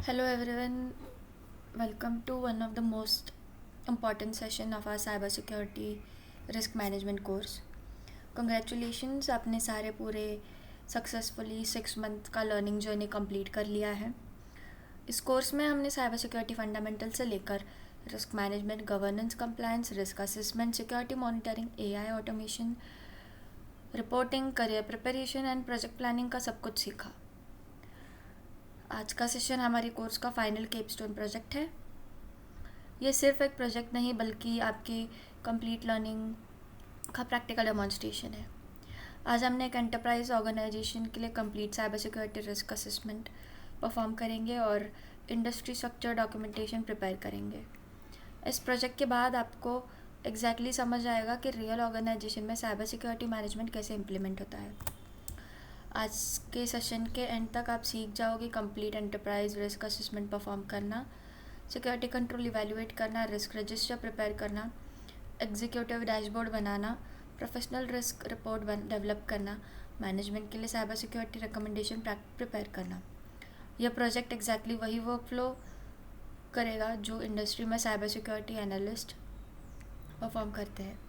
Hello everyone, welcome to one of the most important session of our cybersecurity risk management course. Congratulations, आपने सारे पूरे successfully 6 month का learning journey complete कर लिया है. इस कोर्स में हमने साइबर सिक्योरिटी फंडामेंटल से लेकर risk management, governance, compliance, risk assessment, security monitoring, AI automation, reporting, career preparation and project planning का सब कुछ सीखा. आज का सेशन हमारी कोर्स का फाइनल केपस्टोन प्रोजेक्ट है. ये सिर्फ एक प्रोजेक्ट नहीं बल्कि आपकी कंप्लीट लर्निंग का प्रैक्टिकल डेमोन्स्ट्रेशन है. आज हमने एक एंटरप्राइज ऑर्गेनाइजेशन के लिए complete cyber security risk assessment perform करेंगे और इंडस्ट्री स्ट्रक्चर डॉक्यूमेंटेशन प्रिपेयर करेंगे. इस प्रोजेक्ट के बाद आपको एग्जैक्टली समझ आएगा कि रियल ऑर्गेनाइजेशन में साइबर सिक्योरिटी मैनेजमेंट कैसे इम्प्लीमेंट होता है. आज के सेशन के एंड तक आप सीख जाओगे complete enterprise risk assessment perform करना, सिक्योरिटी कंट्रोल इवैल्यूएट करना, रिस्क रजिस्टर प्रिपेयर करना, एग्जीक्यूटिव डैशबोर्ड बनाना, प्रोफेशनल रिस्क रिपोर्ट डेवलप करना, मैनेजमेंट के लिए साइबर सिक्योरिटी रिकमेंडेशन प्रिपेयर करना. यह प्रोजेक्ट एग्जैक्टली वही वर्कफ्लो करेगा जो इंडस्ट्री में साइबर सिक्योरिटी एनालिस्ट परफॉर्म करते हैं.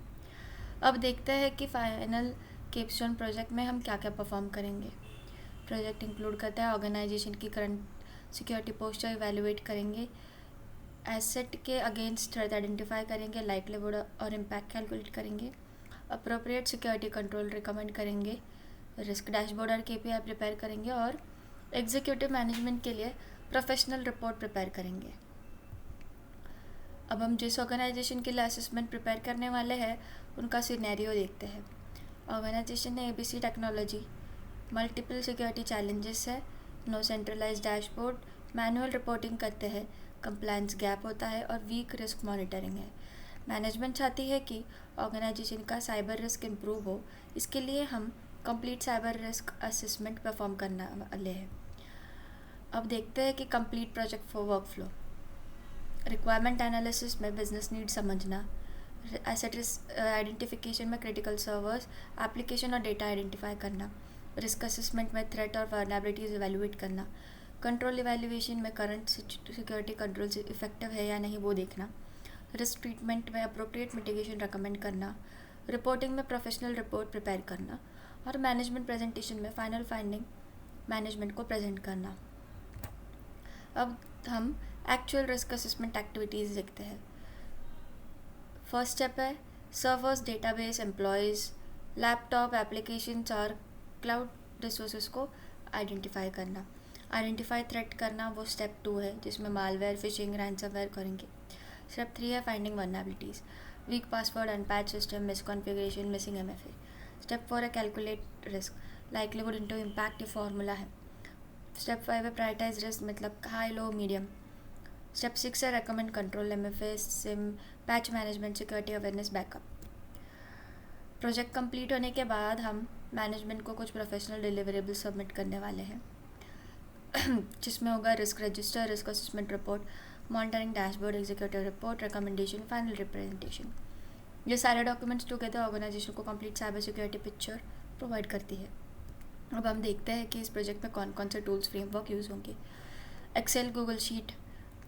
अब देखते हैं कि फाइनल केपस्टोन प्रोजेक्ट में हम क्या क्या परफॉर्म करेंगे. प्रोजेक्ट इंक्लूड करता है ऑर्गेनाइजेशन की करंट सिक्योरिटी पोस्चर इवैल्यूएट करेंगे, एसेट के अगेंस्ट थ्रेट आइडेंटिफाई करेंगे, लाइक्लीहुड और इम्पैक्ट कैलकुलेट करेंगे, अप्रोप्रिएट सिक्योरिटी कंट्रोल रिकमेंड करेंगे, रिस्क डैशबोर्ड और केपीआई प्रिपेयर करेंगे और एग्जीक्यूटिव मैनेजमेंट के लिए प्रोफेशनल रिपोर्ट प्रिपेयर करेंगे. अब हम जिस ऑर्गेनाइजेशन के लिए असेसमेंट प्रिपेयर करने वाले हैं उनका सिनेरियो देखते हैं. ऑर्गेनाइजेशन ने ABC technology, multiple security challenges है, no centralize dashboard, manual reporting करते हैं, कंप्लायंस गैप होता है और वीक रिस्क मॉनिटरिंग है. मैनेजमेंट चाहती है कि ऑर्गेनाइजेशन का साइबर रिस्क इम्प्रूव हो. इसके लिए हम complete cyber risk assessment perform करने वाले हैं. अब देखते हैं कि complete project for workflow. Requirement analysis में बिजनेस नीड समझना, एसेट आइडेंटिफिकेशन में क्रिटिकल सर्वर्स, एप्लीकेशन और डेटा आइडेंटिफाई करना, रिस्क असेसमेंट में थ्रेट और वल्नरेबिलिटीज इवैल्यूएट करना, कंट्रोल इवैल्यूएशन में करंट सिक्योरिटी कंट्रोल इफेक्टिव है या नहीं वो देखना, रिस्क ट्रीटमेंट में अप्रोप्रिएट मिटिगेशन रिकमेंड करना, रिपोर्टिंग में प्रोफेशनल रिपोर्ट प्रिपेयर करना और मैनेजमेंट प्रेजेंटेशन में फाइनल फाइंडिंग मैनेजमेंट को प्रेजेंट करना. अब हम एक्चुअल रिस्क असेसमेंट एक्टिविटीज़ देखते हैं. फर्स्ट स्टेप है servers, database, employees, laptop, applications और क्लाउड रिसोर्सेज को आइडेंटिफाई करना. आइडेंटिफाई थ्रेट करना वो स्टेप 2 है जिसमें मालवेयर, फिशिंग, रैंसमवेयर करेंगे. स्टेप 3 है finding vulnerabilities, weak password, unpatch system, misconfiguration, missing MFA. Step 4 है calculate risk, likelihood into impact ये फार्मूला है. स्टेप 5 है प्रायोरिटाइज रिस्क, मतलब हाई, लो, मीडियम. स्टेप 6 है recommend control, MFA, SIM, patch management, security awareness, backup. Project complete होने के बाद हम मैनेजमेंट को कुछ प्रोफेशनल डिलीवरेबल सबमिट करने वाले हैं जिसमें होगा risk register, risk assessment report, monitoring dashboard, executive report, recommendation, final representation. ये सारे डॉक्यूमेंट्स टुगेदर ऑर्गेनाइजेशन को complete cyber security picture provide करती है. अब हम देखते हैं कि इस प्रोजेक्ट में कौन कौन से टूल्स, फ्रेमवर्क यूज़ होंगे. Excel, Google sheet,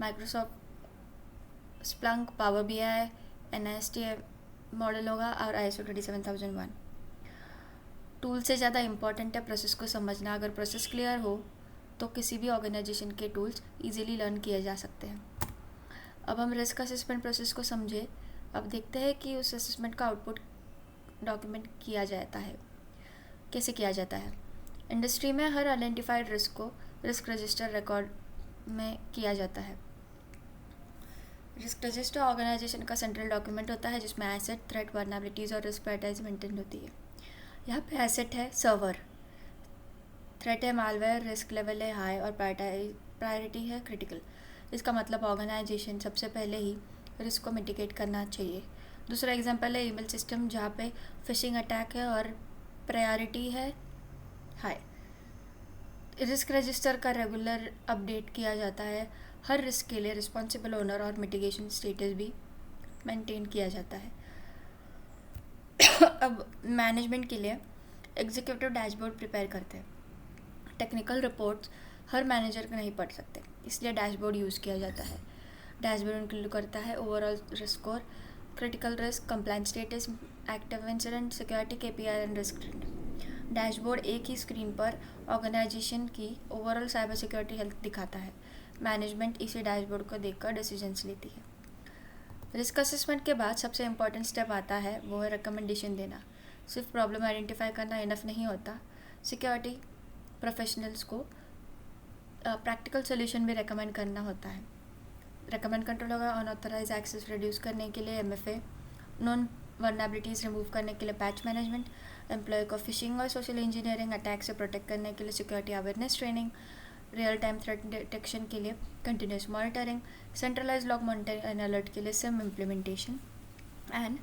Microsoft Splunk, power BI, NST model होगा और ISO 27001. टूल से ज़्यादा इम्पॉर्टेंट है प्रोसेस को समझना. अगर प्रोसेस क्लियर हो तो किसी भी ऑर्गेनाइजेशन के टूल्स इजीली लर्न किए जा सकते हैं. अब हम रिस्क असेसमेंट प्रोसेस को समझे. अब देखते हैं कि उस असेसमेंट का आउटपुट डॉक्यूमेंट किया जाता है. कैसे किया जाता है. इंडस्ट्री में हर आइडेंटिफाइड रिस्क को रिस्क रजिस्टर रिकॉर्ड में किया जाता है. रिस्क रजिस्टर ऑर्गेनाइजेशन का सेंट्रल डॉक्यूमेंट होता है जिसमें एसेट, थ्रेट, वल्नरेबिलिटीज़ और रिस्क प्रायोरिटाइज मेंटेन होती है. यहाँ पे एसेट है सर्वर, थ्रेट है मालवेयर, रिस्क लेवल है हाई और प्रायोरिटी है क्रिटिकल. इसका मतलब ऑर्गेनाइजेशन सबसे पहले ही रिस्क को मिटिगेट करना चाहिए. दूसरा एग्जांपल है ईमेल सिस्टम जहाँ पे फिशिंग अटैक है और प्रायोरिटी है हाई. रिस्क रजिस्टर का रेगुलर अपडेट किया जाता है. हर रिस्क के लिए रिस्पॉन्सिबल ओनर और मिटिगेशन स्टेटस भी मेंटेन किया जाता है. अब मैनेजमेंट के लिए एग्जीक्यूटिव डैशबोर्ड प्रिपेयर करते हैं. टेक्निकल रिपोर्ट्स हर मैनेजर को नहीं पढ़ सकते, इसलिए डैशबोर्ड यूज़ किया जाता है। डैशबोर्ड इंक्लूड करता है overall risk score, critical risk, compliance status, active incident, security KPI and risk trend. Dashboard एक ही स्क्रीन पर ऑर्गेनाइजेशन की ओवरऑल साइबर सिक्योरिटी हेल्थ दिखाता है। मैनेजमेंट इसी डैशबोर्ड को देखकर डिसीजंस लेती है। रिस्क असेसमेंट के बाद सबसे इम्पॉर्टेंट स्टेप आता है, वो है रिकमेंडेशन देना। सिर्फ प्रॉब्लम आइडेंटिफाई करना इनफ नहीं होता, सिक्योरिटी प्रोफेशनल्स को प्रैक्टिकल सोल्यूशन भी रेकमेंड करना होता है। रेकमेंड कंट्रोल होगा अनऑथराइज एक्सेस रिड्यूस करने के लिए MFA, नॉन वर्नेबिलिटीज़ रिमूव करने के लिए पैच मैनेजमेंट, एम्प्लॉय को फिशिंग और सोशल इंजीनियरिंग अटैक से प्रोटेक्ट करने के लिए security awareness training, real time threat detection के लिए continuous monitoring, centralize log monitoring and alert के लिए SIEM implementation, and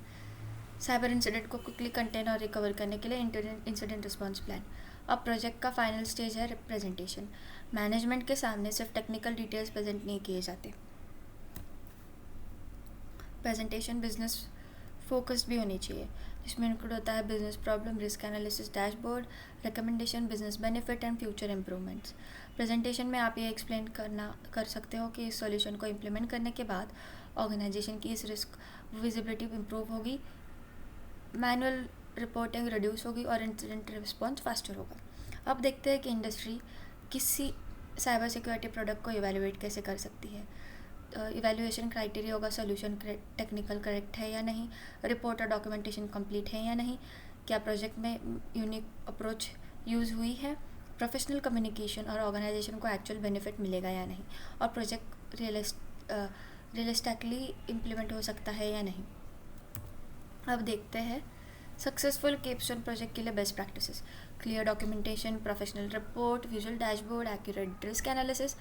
cyber incident को क्विकली कंटेन और रिकवर करने के लिए इंसिडेंट रिस्पॉन्स प्लान। अब प्रोजेक्ट का फाइनल स्टेज है रिप्रेजेंटेशन। मैनेजमेंट के सामने सिर्फ टेक्निकल डिटेल्स प्रेजेंट नहीं किए जाते, प्रेजेंटेशन बिजनेस फोकस्ड भी होनी चाहिए, जिसमें इंक्लूड होता है business problem, risk analysis, dashboard, recommendation, business benefit and future improvements. Presentation में आप ये एक्सप्लेन कर सकते हो कि इस सॉल्यूशन को इम्प्लीमेंट करने के बाद ऑर्गेनाइजेशन की इस रिस्क विजिबिलिटी इम्प्रूव होगी, मैनुअल रिपोर्टिंग रिड्यूस होगी और इंसिडेंट रिस्पॉन्स फास्टर होगा। अब देखते हैं कि इंडस्ट्री किसी साइबर सिक्योरिटी प्रोडक्ट को इवेलुएट कैसे कर सकती है। इवैल्यूएशन क्राइटेरिया होगा, सोल्यूशन टेक्निकल करेक्ट है या नहीं, रिपोर्ट और डॉक्यूमेंटेशन कंप्लीट है या नहीं, क्या प्रोजेक्ट में यूनिक अप्रोच यूज़ हुई है, प्रोफेशनल कम्युनिकेशन और ऑर्गेनाइजेशन को एक्चुअल बेनिफिट मिलेगा या नहीं, और प्रोजेक्ट रियलिस्टिकली इम्प्लीमेंट हो सकता है या नहीं। अब देखते हैं सक्सेसफुल कैप्स्टोन प्रोजेक्ट के लिए best practices. Clear documentation, professional report, visual dashboard, accurate risk analysis,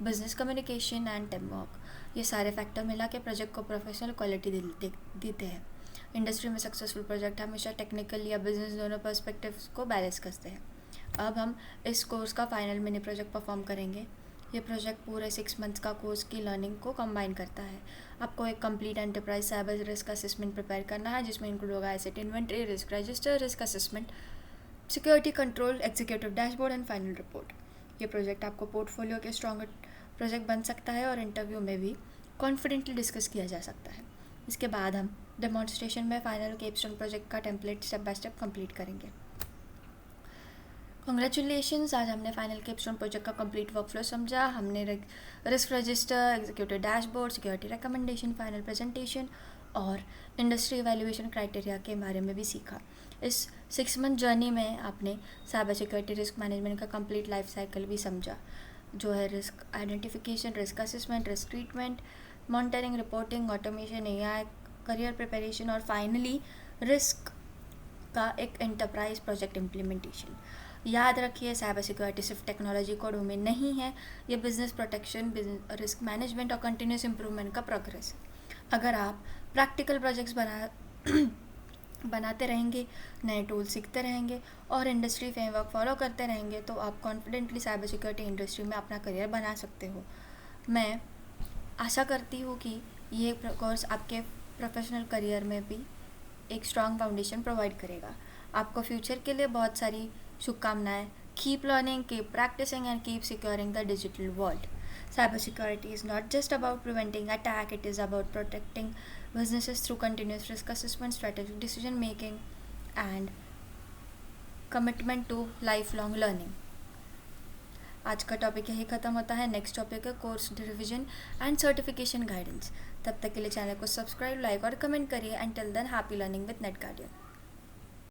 business communication and team work, ये सारे फैक्टर मिला के प्रोजेक्ट को प्रोफेशनल क्वालिटी देते हैं। इंडस्ट्री में सक्सेसफुल प्रोजेक्ट हमेशा टेक्निकल या बिजनेस दोनों पर्सपेक्टिव्स को बैलेंस करते हैं। अब हम इस कोर्स का फाइनल मिनी प्रोजेक्ट परफॉर्म करेंगे। ये प्रोजेक्ट पूरे 6 मंथ्स का कोर्स की लर्निंग को कंबाइन करता है। आपको एक complete enterprise cyber risk assessment prepare करना है, जिसमें इंक्लूड होगा asset inventory, risk register, risk assessment, security control, executive dashboard and final report. ये प्रोजेक्ट आपको पोर्टफोलियो के स्ट्रॉन्ग प्रोजेक्ट बन सकता है और इंटरव्यू में भी कॉन्फिडेंटली डिस्कस किया जा सकता है। इसके बाद हम डेमोन्स्ट्रेशन में फाइनल कैप्स्टोन प्रोजेक्ट का template step by step complete करेंगे। कॉन्ग्रेचुलेशंस, आज हमने फाइनल कैप्स्टोन प्रोजेक्ट का कंप्लीट वर्कफ्लो समझा। हमने risk register, executive dashboard, security recommendation, final presentation और इंडस्ट्री इवैल्यूएशन क्राइटेरिया के बारे में भी सीखा। इस 6 मंथ जर्नी में आपने साइबर सिक्योरिटी रिस्क मैनेजमेंट का कंप्लीट लाइफ साइकिल भी समझा, जो है risk identification, risk assessment, risk treatment, monitoring, reporting, automation, AI, career preparation और फाइनली रिस्क का एक एंटरप्राइज प्रोजेक्ट इम्प्लीमेंटेशन। याद रखिए, साइबर सिक्योरिटी सिर्फ टेक्नोलॉजी को डोमेन नहीं है, ये बिजनेस प्रोटेक्शन, रिस्क मैनेजमेंट और कंटिन्यूस इम्प्रूवमेंट का प्रोग्रेस है। अगर आप प्रैक्टिकल प्रोजेक्ट्स बनाते रहेंगे, नए टूल सीखते रहेंगे और इंडस्ट्री फ्रेमवर्क फॉलो करते रहेंगे, तो आप कॉन्फिडेंटली साइबर सिक्योरिटी इंडस्ट्री में अपना करियर बना सकते हो। मैं आशा करती हूँ कि ये कोर्स आपके प्रोफेशनल करियर में भी एक स्ट्रॉन्ग फाउंडेशन प्रोवाइड करेगा। आपको फ्यूचर के लिए बहुत सारी शुभकामनाएं। Keep learning, keep practising and keep securing the digital world. Cyber security is not just about preventing attack, it is about protecting businesses through continuous risk assessment, strategic decision making and commitment to lifelong learning. आज का topic यही ख़त्म होता है। Next topic है course revision and certification guidance. तब तक के लिए चैनल को सब्सक्राइब, लाइक और कमेंट करिए। And till then, happy learning with Net guardian.